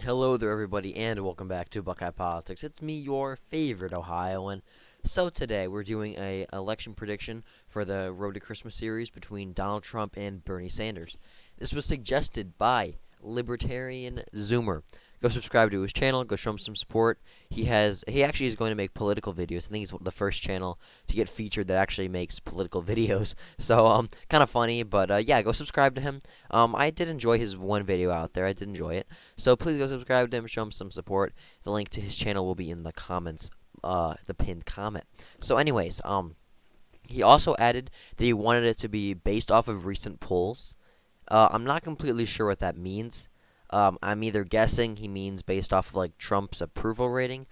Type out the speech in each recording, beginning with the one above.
Hello there, everybody, and welcome back to Buckeye Politics. It's me, your favorite Ohioan. So today we're doing a election prediction for the Road to Christmas series between Donald Trump and Bernie Sanders. This was suggested by Libertarian Zoomer. Go subscribe to his channel. Go show him some support. He actually is going to make political videos. I think he's the first channel to get featured that actually makes political videos. So kind of funny, but yeah, go subscribe to him. I did enjoy his one video out there. I did enjoy it. So please go subscribe to him, show him some support. The link to his channel will be in the comments, the pinned comment. So anyways, he also added that he wanted it to be based off of recent polls. I'm not completely sure what that means. I'm either guessing he means based off of like Trump's approval rating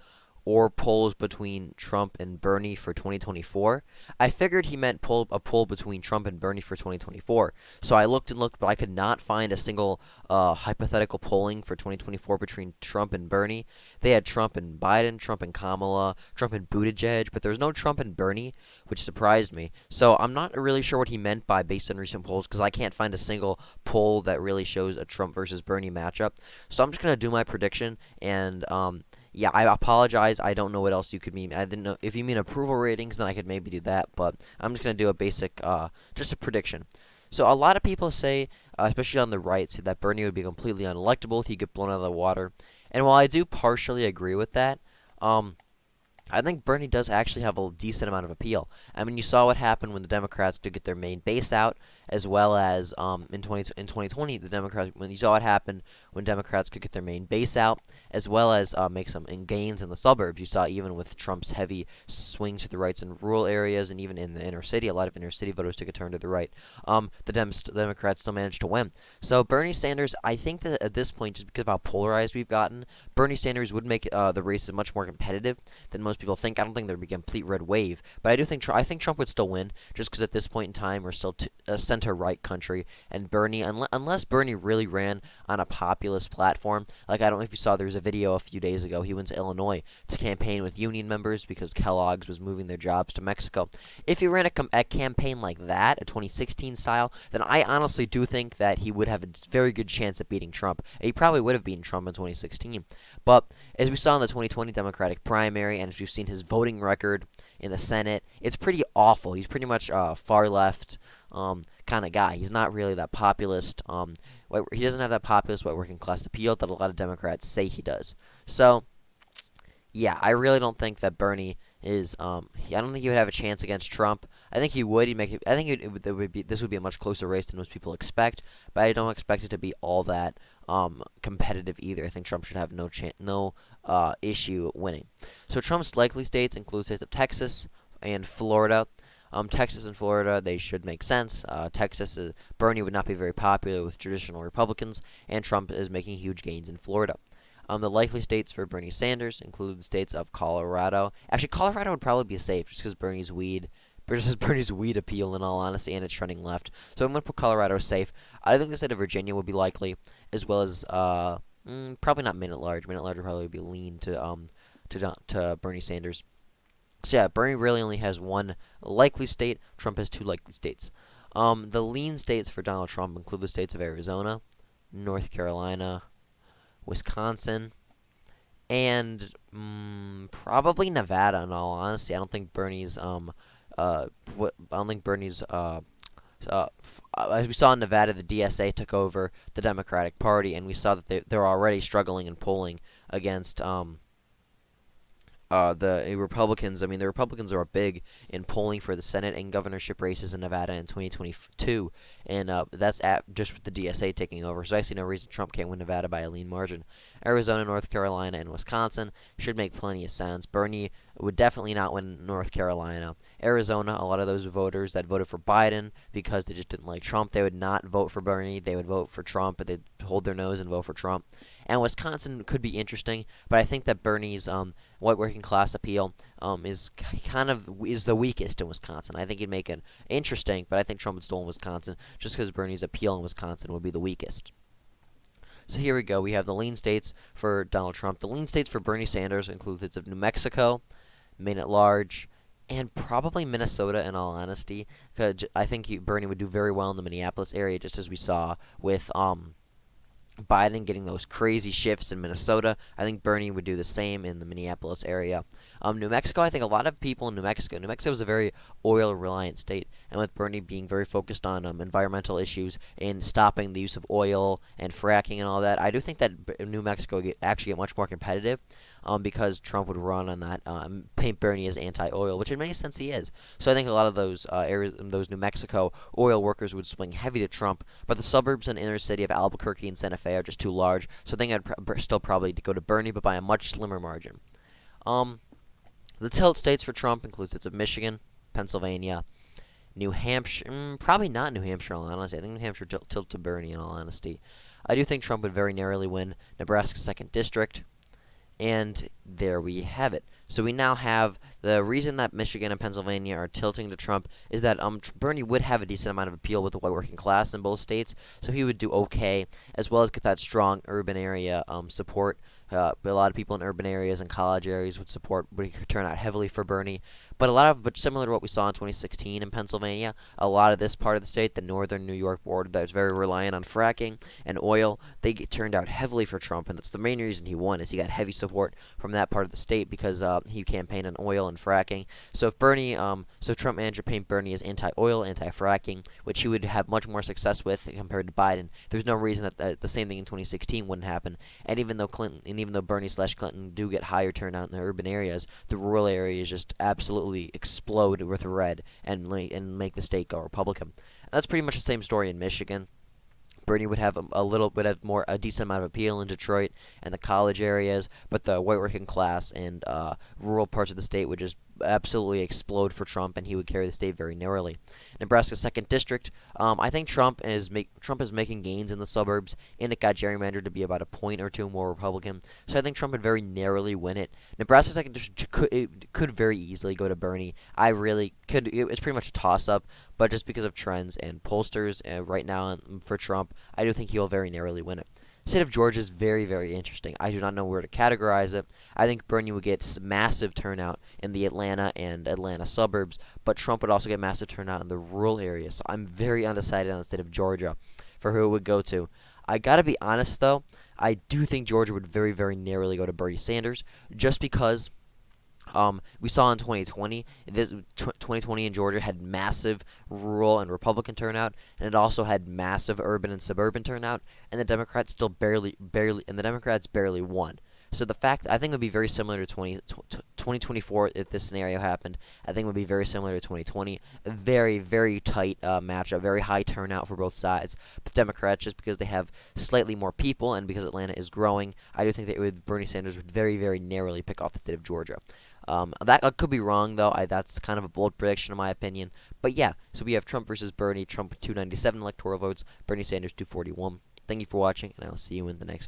or polls between Trump and Bernie for 2024. I figured he meant a poll between Trump and Bernie for 2024. So I looked and looked, but I could not find a single hypothetical polling for 2024 between Trump and Bernie. They had Trump and Biden, Trump and Kamala, Trump and Buttigieg, but there was no Trump and Bernie, which surprised me. So I'm not really sure what he meant by based on recent polls because I can't find a single poll that really shows a Trump versus Bernie matchup. So I'm just going to do my prediction and yeah, I apologize. I don't know what else you could mean. I didn't know if you mean approval ratings, then I could maybe do that. But I'm just gonna do a basic, just a prediction. So a lot of people say, especially on the right, say that Bernie would be completely unelectable if he get blown out of the water. And while I do partially agree with that, I think Bernie does actually have a decent amount of appeal. I mean, you saw what happened when the Democrats did get their main base out, as well as in 2020, the Democrats when you saw what happened when Democrats could get their main base out, as well as make some gains in the suburbs. You saw even with Trump's heavy swing to the rights in rural areas and even in the inner city, a lot of inner city voters took a turn to the right. The Democrats still managed to win. So Bernie Sanders, I think that at this point, just because of how polarized we've gotten, Bernie Sanders would make the race much more competitive than most people think. I don't think there'd be a complete red wave, but I think Trump would still win, just because at this point in time we're still a center-right country, and Bernie, unless Bernie really ran on a populist platform, like I don't know if you saw, there was a video a few days ago. He went to Illinois to campaign with union members because Kellogg's was moving their jobs to Mexico. If he ran a campaign like that, a 2016 style, then I honestly do think that he would have a very good chance at beating Trump. And he probably would have beaten Trump in 2016, but as we saw in the 2020 Democratic primary, and as we've seen his voting record in the Senate, it's pretty awful. He's pretty much far left kind of guy. He's not really that populist. He doesn't have that populist white working class appeal that a lot of Democrats say he does. So, yeah, I really don't think that Bernie is. I don't think he would have a chance against Trump. I think he would. He'd make it. I think this would be a much closer race than most people expect. But I don't expect it to be all that competitive either. I think Trump should have no issue winning. So Trump's likely states include states of Texas and Florida. Texas and Florida, they should make sense. Bernie would not be very popular with traditional Republicans, and Trump is making huge gains in Florida. The likely states for Bernie Sanders include the states of Colorado. Actually, Colorado would probably be safe just because Bernie's weed appeal, in all honesty, and it's trending left. So I'm going to put Colorado safe. I think the state of Virginia would be likely, as well as probably not Minute Large. Minute Large would probably be lean to Bernie Sanders. So yeah, Bernie really only has one likely state. Trump has two likely states. The lean states for Donald Trump include the states of Arizona, North Carolina, Wisconsin, and probably Nevada. In all honesty, I don't think Bernie's as we saw in Nevada, the DSA took over the Democratic Party, and we saw that they're already struggling in polling against the Republicans. I mean, the Republicans are big in polling for the Senate and governorship races in Nevada in 2022, and that's just with the DSA taking over. So I see no reason Trump can't win Nevada by a lean margin. Arizona, North Carolina, and Wisconsin should make plenty of sense. Bernie would definitely not win North Carolina. Arizona, a lot of those voters that voted for Biden because they just didn't like Trump, they would not vote for Bernie. They would vote for Trump, but they'd hold their nose and vote for Trump. And Wisconsin could be interesting, but I think that Bernie's white working class appeal is the weakest in Wisconsin. I think he'd make it interesting, but I think Trump would still win Wisconsin just because Bernie's appeal in Wisconsin would be the weakest. So here we go. We have the lean states for Donald Trump. The lean states for Bernie Sanders include states of New Mexico, Maine at large, and probably Minnesota, in all honesty. Cause I think Bernie would do very well in the Minneapolis area, just as we saw with Biden getting those crazy shifts in Minnesota. I think Bernie would do the same in the Minneapolis area. New Mexico, I think a lot of people in New Mexico is a very oil reliant state, and with Bernie being very focused on environmental issues and stopping the use of oil and fracking and all that, I do think that New Mexico would actually get much more competitive because Trump would run on that, paint Bernie as anti-oil, which in many sense he is. So I think a lot of those areas, those New Mexico oil workers would swing heavy to Trump, but the suburbs and inner city of Albuquerque and Santa Fe are just too large. So I think I'd still probably go to Bernie, but by a much slimmer margin. Um, the tilt states for Trump include states of Michigan, Pennsylvania, New Hampshire. Probably not New Hampshire, in all honesty. I think New Hampshire tilt to Bernie, in all honesty. I do think Trump would very narrowly win Nebraska's 2nd district. And there we have it. So we now have the reason that Michigan and Pennsylvania are tilting to Trump is that Bernie would have a decent amount of appeal with the white working class in both states, so he would do okay, as well as get that strong urban area support. A lot of people in urban areas and college areas would turn out heavily for Bernie. But similar to what we saw in 2016 in Pennsylvania, a lot of this part of the state, the northern New York border, that was very reliant on fracking and oil, turned out heavily for Trump, and that's the main reason he won. Is he got heavy support from that part of the state because he campaigned on oil and fracking. So if Trump managed to paint Bernie as anti-oil, anti-fracking, which he would have much more success with compared to Biden, there's no reason that the same thing in 2016 wouldn't happen. And even though Bernie/Clinton do get higher turnout in the urban areas, the rural areas just absolutely explode with red and make the state go Republican. And that's pretty much the same story in Michigan. Bernie would have a decent amount of appeal in Detroit and the college areas, but the white working class and rural parts of the state would just absolutely explode for Trump, and he would carry the state very narrowly. Nebraska's 2nd district, I think Trump is making gains in the suburbs, and it got gerrymandered to be about a point or two more Republican. So I think Trump would very narrowly win it. Nebraska's 2nd district could very easily go to Bernie. I really could. It's pretty much a toss-up, but just because of trends and pollsters right now for Trump, I do think he will very narrowly win it. State of Georgia is very, very interesting. I do not know where to categorize it. I think Bernie would get massive turnout in the Atlanta and Atlanta suburbs, but Trump would also get massive turnout in the rural areas. So I'm very undecided on the state of Georgia for who it would go to. I gotta be honest though, I do think Georgia would very, very narrowly go to Bernie Sanders, just because we saw in 2020, 2020 in Georgia had massive rural and Republican turnout, and it also had massive urban and suburban turnout, and the Democrats barely won. So I think it would be very similar to 2024 if this scenario happened. I think it would be very similar to 2020. A very, very tight matchup, very high turnout for both sides. But Democrats, just because they have slightly more people and because Atlanta is growing, I do think that Bernie Sanders would very, very narrowly pick off the state of Georgia. That could be wrong, though. That's kind of a bold prediction in my opinion. But yeah, so we have Trump versus Bernie. Trump 297 electoral votes, Bernie Sanders 241. Thank you for watching, and I will see you in the next video.